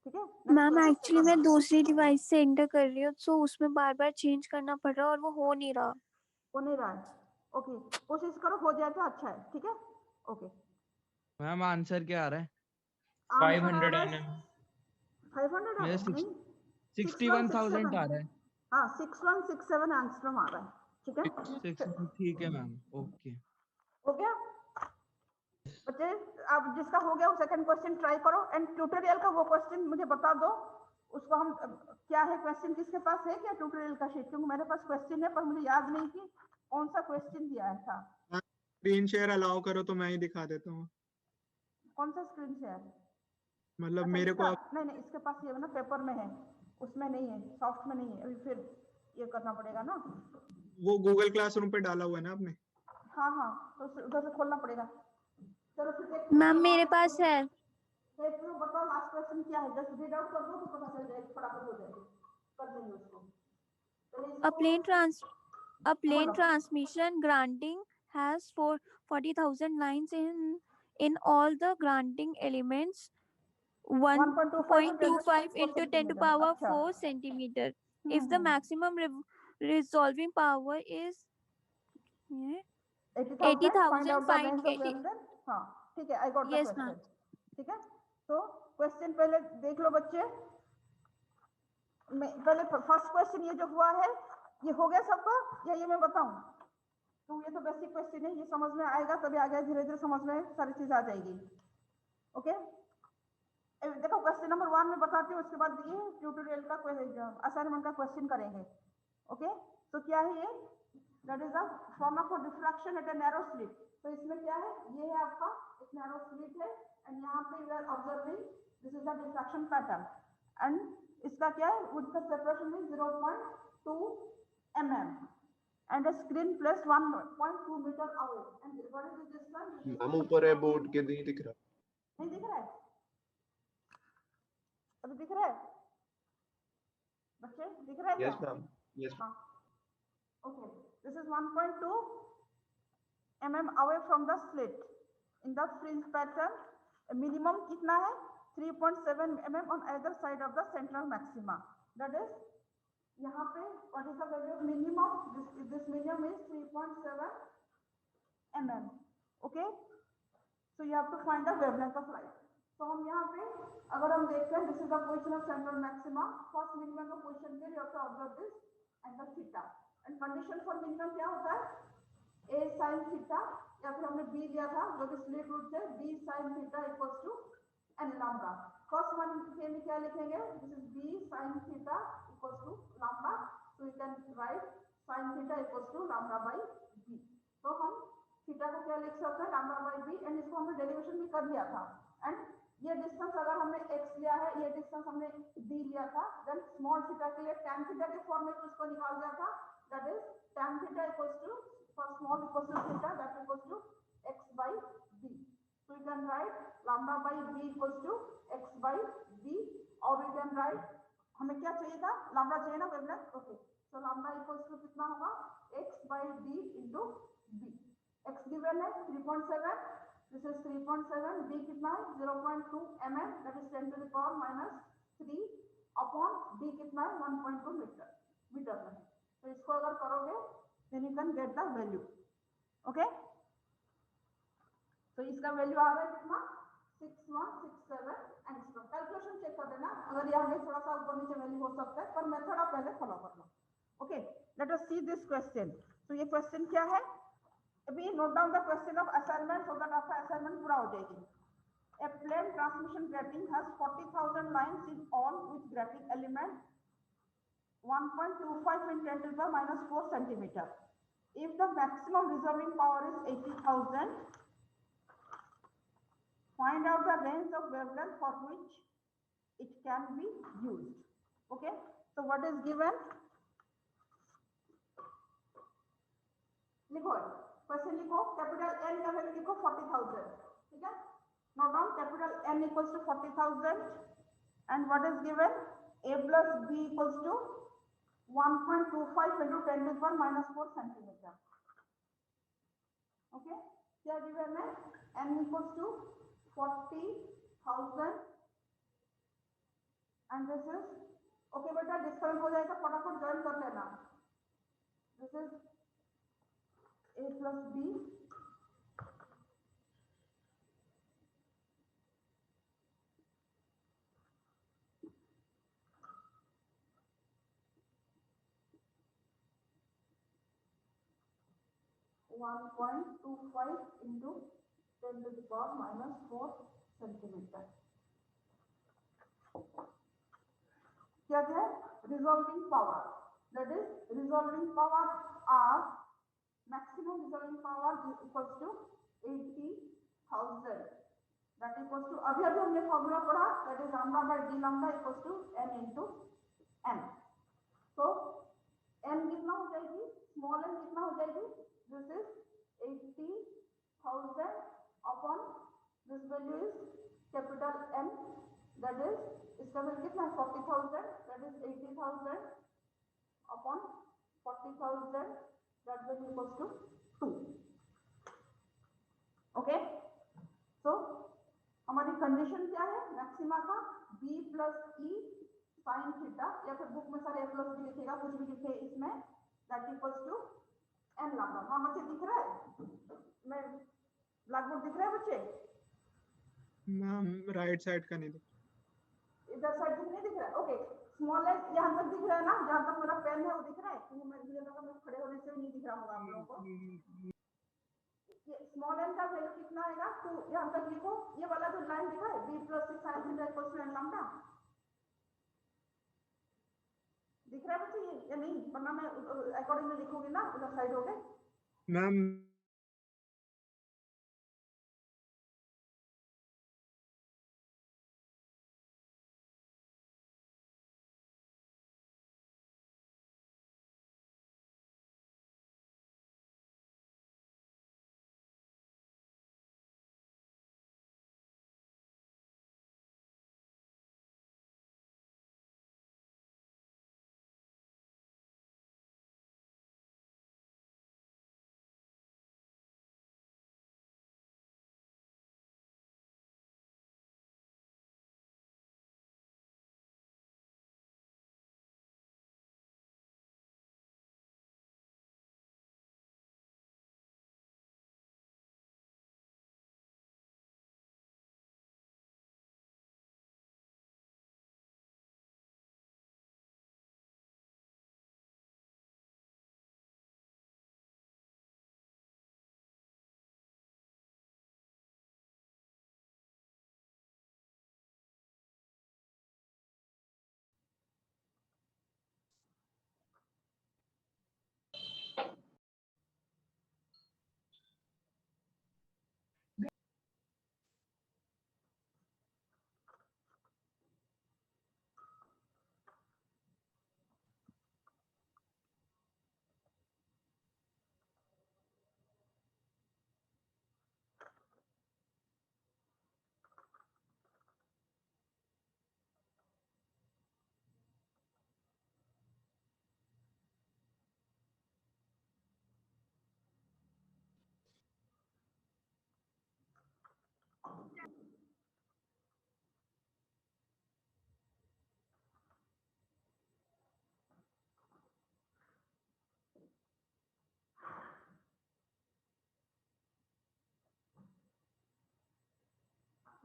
ठीक है मैम, एक्चुअली मैं दूसरी डिवाइस से एंटर कर रही हूँ, सो उसमें बार बार चेंज करना पड़ रहा है और वो हो नहीं रहा। हो नहीं रहा है। ओके, कोशिश करो हो जाए तो अच्छा है। ठीक है, ओके। मैम आंसर क्या आ रहा है? 500 nm। 500 मेरा नहीं, 61,000 आ रहा है। हाँ 6167 एंगस्ट्रॉम आ रहा है। ठीक है, ठीक है मैम, ओके। हो गया बच्चे। अब जिसका हो गया वो सेकंड क्वेश्चन ट्राई करो एंड ट्यूटोरियल का वो क्वेश्चन मुझे बता दो। उसको हम क्या है क्वेश्चन, किसके पास है क्या ट्यूटोरियल का शीट? क्योंकि मेरे पास क्वेश्चन है पर मुझे याद नहीं कि कौन सा क्वेश्चन दिया है था। स्क्रीन शेयर अलाउ करो तो मैं ही दिखा देता हूँ। कौन सा स्क्रीन शेयर? मतलब अच्छा, मेरे को नहीं नहीं, इसके पास ये ना पेपर में है, उसमें नहीं है, सॉफ्ट में नहीं है। अभी फिर ये करना पड़ेगा ना। वो गूगल क्लासरूम पे डाला हुआ है ना आपने? हाँ हाँ, तो उधर से खोलना पड़ेगा। चलो फिर देख मैम मेरे पास है। देख लो, बताओ लास्ट क्वेश्चन क्या है। जस्ट रीड आउट कर दो तो पता चल जाएगा, फटाफट हो जाएगी, कर देंगे उसको। A plane बोलो। transmission granting has 40,000 lines in all the granting elements 1.25 into 10 to power 4 centimeter. If the maximum resolving power is 80,000, find 80. हाँ ठीक है, I got the Yes, question. ma'am. ठीक है, तो क्वेश्चन पहले देख लो बच्चे। पहले फर्स्ट क्वेश्चन ये जो हुआ है ये हो गया सबको, या ये मैं बताऊं? तो ये तो बेसिक क्वेश्चन है, ये समझ में आएगा तभी आगे धीरे धीरे समझ में सारी चीज आ जाएगी। ओके, देखो क्वेश्चन नंबर 1 में बताती हूँ, उसके बाद ये ट्यूटोरियल का असाइनमेंट का क्वेश्चन करेंगे। ओके, तो क्या है ये? That is the form of diffraction at a narrow slit. तो इसमें क्या है, ये है आपका एक नैरो स्लिट है एंड यहाँ पे you are observing this is the diffraction pattern and इसका क्या है, with the separation is 0.2 mm and a screen plus 1.2 meter away and what is the distance? हम ऊपर है बोर्ड के, नहीं दिख रहा। नहीं दिख रहा है? अभी दिख रहा है बच्चे? दिख रहा है क्या? Yes ma'am, yes. हाँ, okay, this is 1.2 mm away from the slit in the fringe pattern. Minimum कितना है? 3.7 mm on either side of the central maxima. That is यहाँ पे what is the value of minimum? This minimum is 3.7 mm. Okay, so you have to find the wavelength of light. तो हम यहाँ पे अगर हम देखते हैं, this is the position of central maxima. First minimum का position के लिए you have to observe this angle theta. And condition for minimum क्या होता है? A sin theta या फिर हमने B लिया था जो कि स्लिट रूट से B sin theta equals to n lambda. First one के लिए क्या लिखेंगे? This is B sin theta equals to lambda. So you can write sin theta equals to lambda by B. तो हम थीटा को क्या लिख सकते हैं? lambda by B एंड इसको हमने डेरिवेशन भी कर लिया था। एंड ये डिस्टेंस अगर हमने x लिया है, ये डिस्टेंस हमने d लिया था, देन स्मॉल थीटा के लिए tan थीटा के फॉर्म में उसको निकाल दिया था। That is tan theta equals to for small equals to theta that equals to x by d. So you can write lambda by b equals to x by d और you can write हमें क्या चाहिए था? lambda चाहिए ना wavelength. Okay, so lambda equals to कितना होगा? x by d into b. x given है 3.7, this is 3.7, d कितना है? 0.2 mm, that is 10 to the power minus 3 upon d कितना है? 1.2 मीटर में। तो इसको अगर करोगे then you can get the value. Okay, तो इसका वैल्यू आ रहा है कितना? 6167 एंगस्ट्रॉम। कैलकुलेशन चेक कर देना, अगर यहाँ में थोड़ा सा ऊपर नीचे वैल्यू हो सकता है, पर मेथड आप पहले फॉलो कर लो। Okay, let us see this question. तो ये क्वेश्चन क्या है? अभी note down the question of assignment so that आपका असाइनमेंट पूरा हो जाएगी। A plane transmission grating has 40,000 lines in all with grating element 1.25 in 10 to the power minus 4 centimeter. If the maximum resolving power is 80,000, find out the range of wavelength for which it can be used. Okay, so what is given? लिखो question लिखो, capital N का value लिखो 40,000, ठीक है? Note down capital N equals to 40,000 and what is given? A plus B equals to 1.25 into 10 to the power minus 4 centimeter. Okay, क्या given है? N equals to 40,000 and this is okay बेटा discount हो जाएगा, फटाफट join कर लेना. This is A plus B (1.25 into 10 to the power minus 4 centimeter. क्या है? Resolving power. That is resolving power R. Maximum resolving power is equals to 80,000. That equals to अभी हमने फॉर्मूला पढ़ा, that is lambda by d lambda equals to n into n. So n कितना हो जाएगी? Small n कितना हो जाएगी? This is 80,000 upon this value is capital N. That is इसका वैल्यू कितना है? 40,000. That is 80,000 upon 40,000. That value equals to 2. Okay. So हमारी कंडीशन क्या है? मैक्सिमा का B plus E sin theta, या फिर बुक में सारे A plus B लिखेगा, कुछ भी लिखे इसमें, that equals to n lambda. हाँ बच्चे दिख रहा है? मैं ब्लैक बोर्ड दिख रहा है बच्चे? मैम राइट साइड का नहीं दिख. इधर साइड नहीं दिख रहा है? ओके, स्मॉल एन यहाँ तक दिख रहा है ना? जहाँ तक मेरा पेन है वो दिख रहा है? क्योंकि मुझे लगा मैं खड़े होने से भी नहीं दिख रहा होगा आप लोगों को. ये स्मॉल एन का वैल्यू कितना आएगा? तो यहाँ तक लिखो, ये वाला जो लाइन दिखा है B plus sin theta equals to n lambda, दिख रहा है बच्चे ये या नहीं? वरना मैं अकॉर्डिंगली लिखूंगी ना उधर साइड हो गए. मैम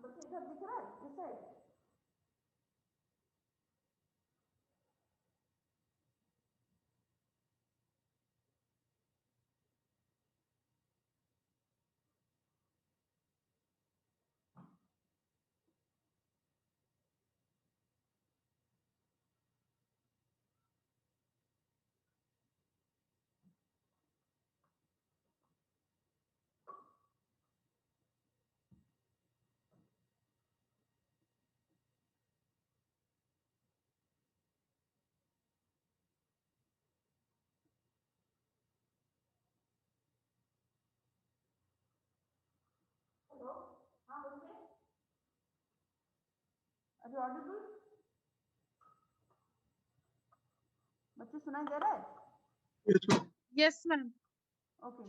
बच्चे इधर दिख रहा है इस साइड? अभी ऑडिबल बच्चे सुनाई दे रहा है? Yes, ma'am. Yes, ma'am. Okay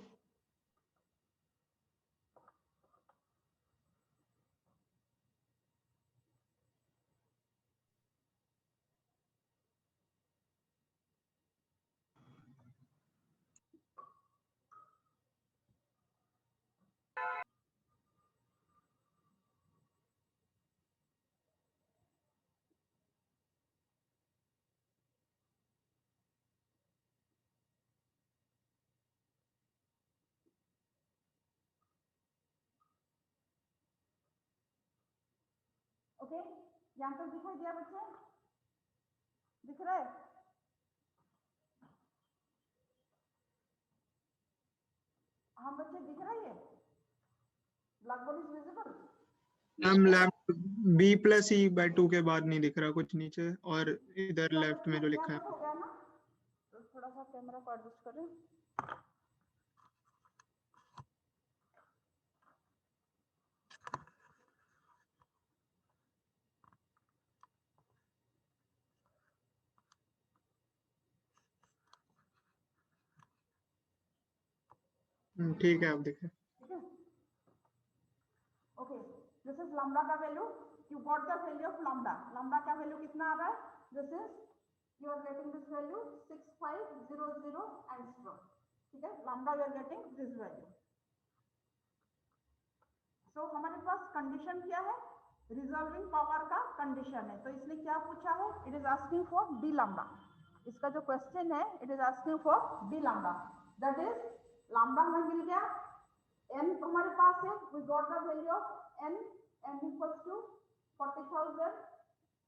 okay यहाँ तक दिखाई दिया बच्चे? दिख रहा है? हाँ बच्चे दिख रही है? Black board is visible? Ma'am left b+e/2 के बाद नहीं दिख रहा कुछ नीचे, और इधर लेफ्ट में जो लिखा है। हो गया ना? तो थोड़ा सा कैमरा को एडजस्ट करें। ठीक है, आप देखें। ठीक है ओके दिस इज लैम्डा का value you got the value of lambda lambda का वैल्यू कितना आ रहा है this is you are getting this value 6500 angstrom ठीक है lambda you are getting this value so हमारे पास कंडीशन क्या है रिजॉल्विंग पावर का कंडीशन है तो इसने क्या पूछा है it is asking for d lambda इसका जो क्वेश्चन है it is asking for d lambda that is lambda हमें मिल गया n तो हमारे पास है we got the value of n equals to 40,000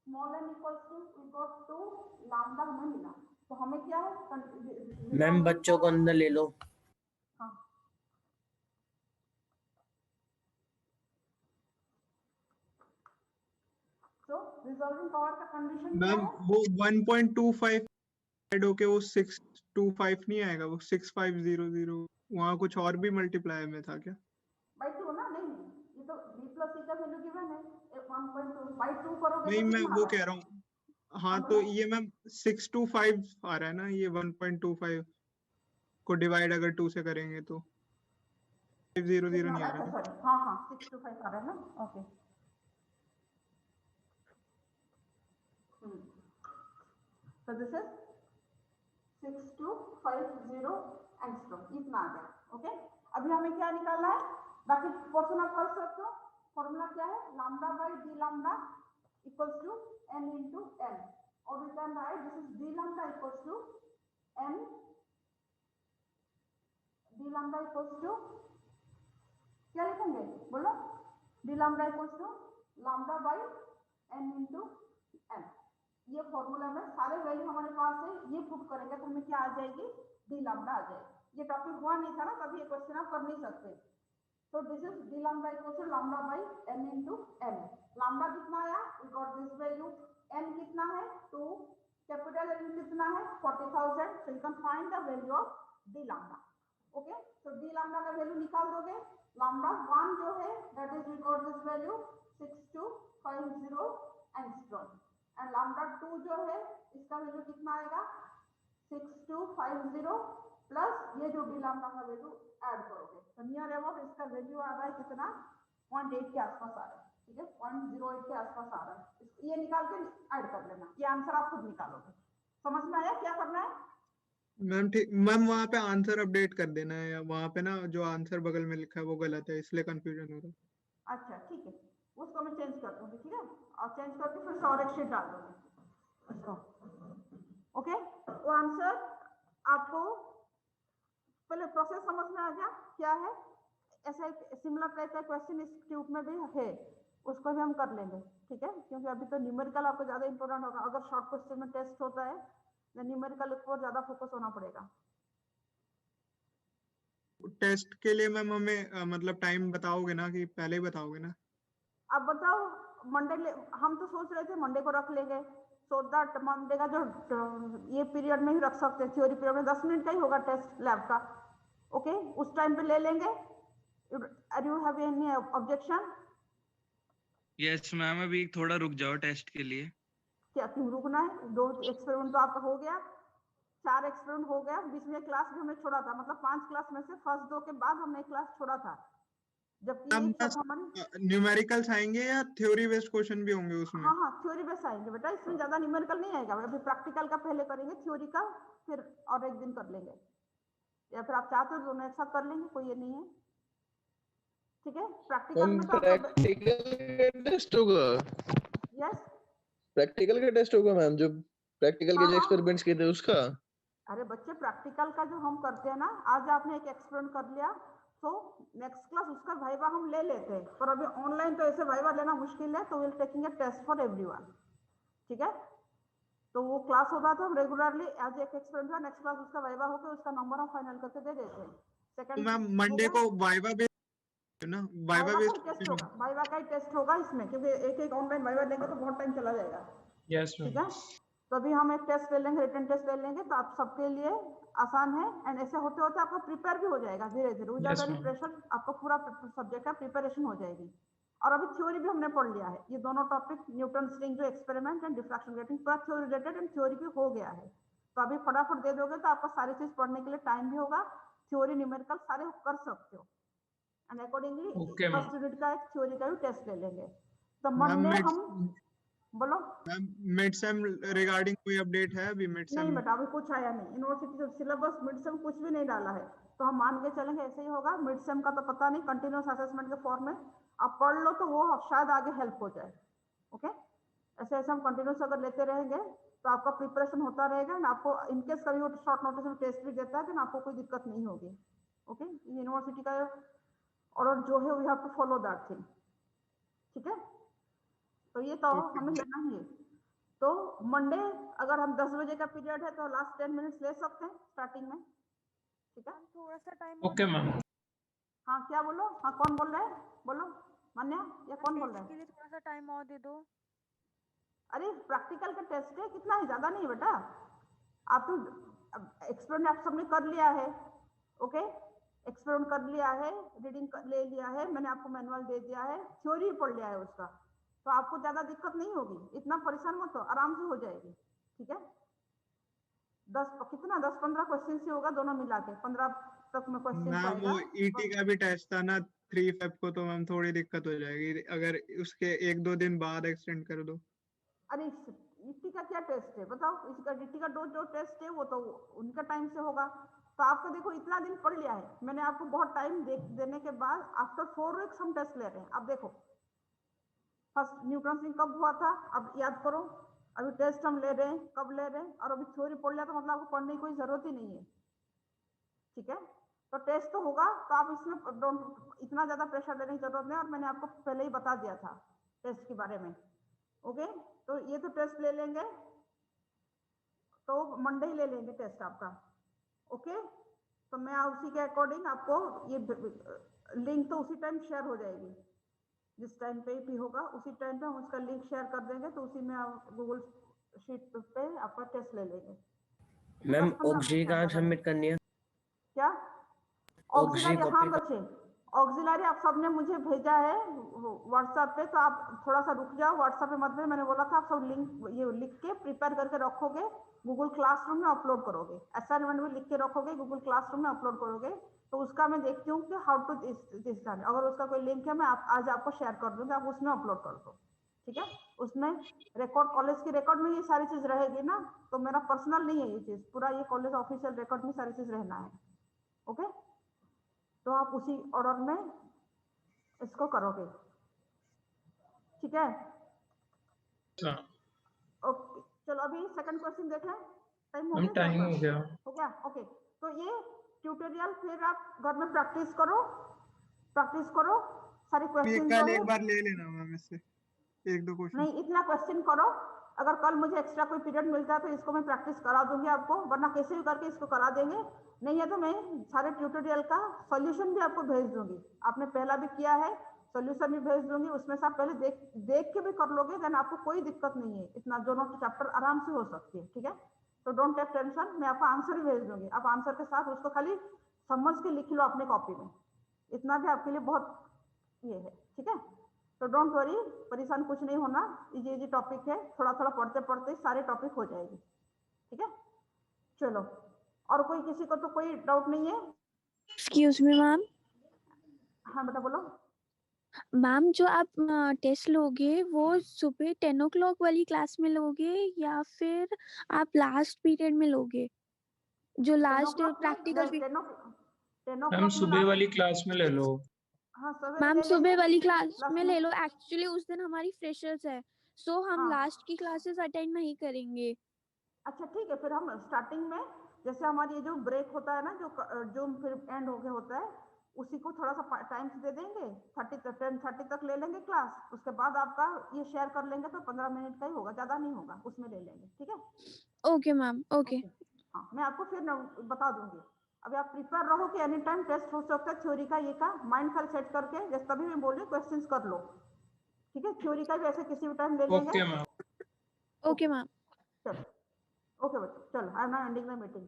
small n equals to we got 2 lambda हमें मिला तो हमें क्या है मैम बच्चों को अंदर ले लो। हाँ तो रिजॉल्विंग पावर का कंडीशन क्या मैम है वो 1.25 ऐड होके वो 625 नहीं आएगा, वो 6500 वहाँ कुछ और भी मल्टीप्लाई में था क्या? बाय 2 ना नहीं ये तो b प्लस c का वैल्यू गिवन है 1.2 बाय 2 करोगे नहीं, तो मैं कितना वो आ कह रहा रहा हूँ। हाँ तो ये मैम 625 आ रहा है ना, ये 1.25 को डिवाइड अगर 2 से करेंगे तो 500 नहीं आ रहा। सॉरी हाँ हाँ 625 आ रहा है ना okay so this is 6250 angstrom इतना आ गया ओके अभी हमें क्या निकालना है बाकी पोर्शन आप कर सकते हो फॉर्मूला क्या है lambda by d lambda equals to n into n और we can write this is d lambda equals to n d lambda equals to क्या लिखेंगे बोलो d lambda equals to lambda by n into n ये formula में सारे value हमारे पास है ये पुट करेंगे तो हमें क्या आ जाएगी डी लैम्डा आ जाएगी ये टॉपिक हुआ नहीं था ना तभी ये क्वेश्चन आप कर नहीं सकते तो this is d lambda equals to lambda by n into n lambda कितना आया we got this value n कितना है 2 कैपिटल N कितना है 40,000 so you can find the value of d lambda okay तो डी लैम्डा का value निकाल दोगे लैम्डा 1 जो है that is we got this value 6250 angstrom and lambda 2 जो है इसका वैल्यू कितना आएगा 6250 प्लस ये जो डी लैम्डा का वैल्यू ऐड करोगे तो नियर अबाउट इसका वैल्यू आ रहा है कितना 0.8 के आसपास आ रहा है ठीक है 0.08 के आसपास आ रहा है ये निकाल के ऐड कर लेना ये आंसर आप खुद निकालोगे समझ में आया क्या करना है मैम ठीक, मैम वहाँ पे आंसर अपडेट कर देना है, या वहाँ पे ना जो आंसर बगल में लिखा है वो गलत है इसलिए कंफ्यूजन हो रहा है। अच्छा ठीक है उसको मैं चेंज कर दूंगी ठीक है और चेंज करके फिर से और एक शीट डाल दूंगी उसको ओके वो आंसर आपको पहले प्रोसेस समझ में आ गया क्या है ऐसा एक सिमिलर टाइप का क्वेश्चन इस ट्यूब में भी है उसको भी हम कर लेंगे ठीक है क्योंकि अभी तो न्यूमेरिकल आपको ज्यादा इंपॉर्टेंट होगा अगर शॉर्ट क्वेश्चन में टेस्ट होता है तो न्यूमेरिकल पर ज्यादा फोकस होना पड़ेगा टेस्ट के लिए मैम हमें मतलब टाइम बताओगे ना कि पहले ही बताओगे ना? अब बताओ मंडे हम तो सोच रहे थे मंडे को रख लेंगे सो दैट मंडे का जो ये पीरियड में ही रख सकते हैं थ्योरी पीरियड में 10 मिनट का ही होगा टेस्ट लैब का ओके उस टाइम पे ले लेंगे you have any objection yes ma'am, अभी थोड़ा रुक जाओ टेस्ट के लिए। क्या क्यों रुकना है? 2 एक्सपेरिमेंट तो आपका हो गया, 4 एक्सपेरिमेंट हो गया, बीच में क्लास भी हमने छोड़ा था, मतलब 5 क्लास में से फर्स्ट 2 के बाद हमने एक क्लास छोड़ा था, जबकि हम ये बस सब हमारी न्यूमेरिकल्स आएंगे या थ्योरी बेस्ड क्वेश्चन भी होंगे उसमें? हाँ थ्योरी बेस आएंगे बेटा, इसमें ज्यादा न्यूमेरिकल नहीं आएगा, अभी प्रैक्टिकल का पहले करेंगे, थ्योरी का फिर और एक दिन कर लेंगे, या फिर आप चाहते हो दोनों एक साथ कर लेंगे, कोई ये नहीं है, ठीक है। प्रैक्टिकल में तो प्रैक्टिकल का टेस्ट होगा? यस प्रैक्टिकल का टेस्ट होगा मैम, जो प्रैक्टिकल के जो हाँ। एक्सपेरिमेंट्स किए थे उसका? अरे बच्चे प्रैक्टिकल का जो हम करते हैं ना, आज आपने एक एक्सपेरिमेंट कर लिया तो नेक्स्ट क्लास उसका वाइवा हम ले लेते हैं, पर अभी ऑनलाइन तो ऐसे वाइवा लेना मुश्किल है, तो will taking a test for everyone, ठीक है। तो वो क्लास होता था, हम रेगुलरली आज एक एक्सपेरिमेंट था, नेक्स्ट क्लास उसका वाइवा होकर उसका नंबर हम फाइनल करके दे देते हैं। तो सेकंड मैम मंडे को वाइवा बेस्ड ना, वाइवा वाइवा बेस्ड का टेस्ट होगा, वाइवा का ही टेस्ट होगा इसमें, क्योंकि एक एक ऑनलाइन वाइवा लेंगे तो बहुत टाइम चला जाएगा, Yes, ठीक ma'am. है। तो अभी हम एक टेस्ट ले लेंगे, रिटन टेस्ट ले लेंगे, तो आप सबके लिए आसान है, एंड ऐसे होते होते आपका प्रिपेयर भी हो जाएगा धीरे धीरे, without Yes, any ma'am. Pressure आपका पूरा सब्जेक्ट का प्रिपरेशन हो जाएगी। और अभी थ्योरी भी हमने पढ़ लिया है, ये दोनों टॉपिक न्यूटन रिंग जो एक्सपेरिमेंट एंड डिफ्रैक्शन ग्रेटिंग पूरा थ्योरी रिलेटेड एंड थ्योरी भी हो गया है, तो अभी फटाफट दे दोगे तो आपको सारी चीज पढ़ने के लिए टाइम भी होगा, थ्योरी न्यूमेरिकल सारे कर सकते हो, and accordingly Okay, ma'am. First unit का एक थ्योरी का भी टेस्ट ले लेंगे। तो मैम मंडे मिड हम बोलो। मैम मिड सेम रिगार्डिंग कोई अपडेट है अभी? मिड नहीं सेम बेटा अभी कुछ आया नहीं, यूनिवर्सिटी से सिलेबस मिड सेम कुछ भी नहीं डाला है, तो हम मान के चलेंगे ऐसे ही होगा, मिड सेम का तो पता नहीं, कंटिन्यूस असेसमेंट के फॉर्म में आप पढ़ लो तो वो शायद आगे हेल्प हो जाए, ओके। ऐसे ऐसे हम कंटिन्यूस अगर लेते रहेंगे तो आपका प्रिपरेशन होता रहेगा, ना आपको इनकेस कभी वो शॉर्ट नोटिस में टेस्ट भी देता है तो आपको कोई दिक्कत नहीं होगी, ओके। यूनिवर्सिटी का ऑर्डर जो है we have to follow that thing, ठीक है। तो ये तो हमें लेना ही है। तो मंडे अगर हम 10 बजे का पीरियड है तो लास्ट 10 मिनट्स ले सकते हैं स्टार्टिंग में, ठीक है। थोड़ा सा टाइम Okay, ma'am. हाँ क्या बोलो, हाँ कौन बोल रहे हैं, बोलो मान्या या कौन बोल रहे के हैं? लिए थोड़ा सा टाइम और दे दो। अरे प्रैक्टिकल का टेस्ट है, कितना है, ज्यादा नहीं बेटा, आप तो एक्सपेरिमेंट आप सबने कर लिया है, ओके, एक्सपेरिमेंट कर लिया है, रीडिंग ले लिया है, मैंने आपको मैनुअल दे दिया है, थ्योरी पढ़ लिया है उसका, तो आपको ज्यादा दिक्कत नहीं होगी, इतना परेशान मत हो, आराम से हो जाएगी, ठीक है। 10-15 क्वेश्चन से होगा दोनों मिला के, 15 तक में क्वेश्चन मैम आएगा। वो ईटी का भी टेस्ट था ना 3 फेब को, तो मैम थोड़ी दिक्कत हो जाएगी अगर उसके 1-2 दिन बाद एक्सटेंड कर दो। अरे ईटी का क्या टेस्ट है बताओ, इसका ईटी का जो टेस्ट है वो तो उनका टाइम से होगा, तो आपको देखो इतना दिन पढ़ लिया है, मैंने आपको बहुत टाइम देने के बाद आफ्टर 4 वीक्स हम टेस्ट ले रहे हैं। अब देखो फर्स्ट न्यूटन रिंग कब हुआ था, अब याद करो, अभी टेस्ट हम ले रहे हैं, कब ले रहे हैं, और अभी थ्योरी पढ़ लिया तो मतलब आपको पढ़ने की कोई जरूरत ही नहीं है, ठीक है। तो टेस्ट तो होगा, तो आप इसमें डोंट इतना ज्यादा प्रेशर लेने की जरूरत नहीं, और मैंने आपको पहले ही बता दिया था टेस्ट के बारे में, ओके। तो ये तो टेस्ट ले लेंगे, तो मंडे ही ले लेंगे टेस्ट आपका, ओके। तो मैं उसी के अकॉर्डिंग आपको ये लिंक तो उसी टाइम शेयर हो जाएगी, जिस टाइम पे भी होगा उसी टाइम पे हम उसका लिंक शेयर कर देंगे, तो उसी में आप गूगल शीट पे आपका टेस्ट ले लेंगे। मैम 10-15 मिनट ऑक्सी में कहाँ आता है। सबमिट करनी है? क्या ऑक्सी ऑक्सिलरी? हाँ कॉपी बच्चे ऑक्सिलरी आप सबने मुझे भेजा है व्हाट्सएप पे, तो आप थोड़ा सा रुक जाओ, व्हाट्सएप पे मत भेजो, मैंने बोला था आप सब लिंक ये लिख के प्रिपेयर करके रखोगे, गूगल क्लासरूम में अपलोड करोगे, असाइनमेंट में लिख के रखोगे, गूगल क्लासरूम में अपलोड करोगे, तो उसका मैं देखती हूँ कि हाउ टू दिस डन, अगर उसका कोई लिंक है मैं आज आपको शेयर कर दूंगी, आप उसमें अपलोड कर दो, ठीक है। उसमें रिकॉर्ड कॉलेज की रिकॉर्ड में ये सारी चीज रहेगी ना, तो मेरा पर्सनल नहीं है ये चीज, पूरा ये कॉलेज ऑफिशियल रिकॉर्ड में सारी चीज रहना है, ओके। तो आप उसी ऑर्डर में इसको करोगे, ठीक है। Sir. ओके चलो अभी सेकंड क्वेश्चन देखें, टाइम हो मैम गया टाइम क्या? हो गया। हो गया, ओके। तो ये ट्यूटोरियल फिर आप घर में प्रैक्टिस करो सारे ये क्वेश्चन कल जो है, एक बार ले लेना मैम इससे 1-2 क्वेश्चन। नहीं इतना क्वेश्चन करो, अगर कल मुझे एक्स्ट्रा कोई पीरियड मिलता है तो इसको मैं प्रैक्टिस करा दूंगी आपको, वरना कैसे भी करके इसको करा देंगे, नहीं है तो मैं सारे ट्यूटोरियल का सॉल्यूशन भी आपको भेज दूंगी, आपने पहला भी किया है, सॉल्यूशन भी भेज दूंगी, उसमें से आप पहले देख के भी कर लोगे, देन आपको कोई दिक्कत नहीं है, इतना दोनों चैप्टर आराम से हो सकती है, ठीक है। तो डोंट टेक टेंशन, मैं आपको आंसर भी भेज दूंगी, आप आंसर के साथ उसको खाली समझ के लिख लो अपने कॉपी में, इतना भी आपके लिए बहुत ये है, ठीक है। तो डोंट वरी, परेशान कुछ नहीं होना, इजी टॉपिक है, थोड़ा थोड़ा पढ़ते पढ़ते सारे टॉपिक हो जाएगी, ठीक है। चलो, और कोई किसी को तो कोई डाउट नहीं है? एक्सक्यूज मी मैम, हाँ बेटा बोलो। मैम जो आप टेस्ट लोगे वो सुबह 10 o'clock वाली क्लास में लोगे या फिर आप लास्ट पीरियड में लोगे, जो लास्ट प्रैक्टिकल? 10 मैम o'clock सुबह वाली क्लास में ले लो। हाँ सवेरे मैम ले सुबह लेंगे वाली क्लास क्लास में ले लो, एक्चुअली उस दिन हमारी फ्रेशर्स है, सो हम हाँ। लास्ट की क्लासेस अटेंड नहीं करेंगे। अच्छा ठीक है, फिर हम स्टार्टिंग में जैसे हमारी ये जो ब्रेक होता है ना, जो फिर एंड हो गया होता है, उसी को थोड़ा सा टाइम दे देंगे, 10:30 तक ले लेंगे क्लास, उसके बाद आपका ये शेयर कर लेंगे, तो 15 मिनट का ही होगा, ज्यादा नहीं होगा, उसमें ले लेंगे, ठीक है। Okay ma'am, okay. हाँ मैं आपको फिर बता दूंगी। अभी आप प्रिपेयर रहो कि एनी टाइम टेस्ट हो सकता है, थ्योरी का ये का माइंड खाली सेट करके, जैसे तभी मैं बोल रही हूँ क्वेश्चंस कर लो, ठीक है। थ्योरी का भी ऐसे किसी भी टाइम ले लेंगे। Okay ma'am. Okay ma'am. चलो, ओके बच्चों, चलो I am now ending the meeting.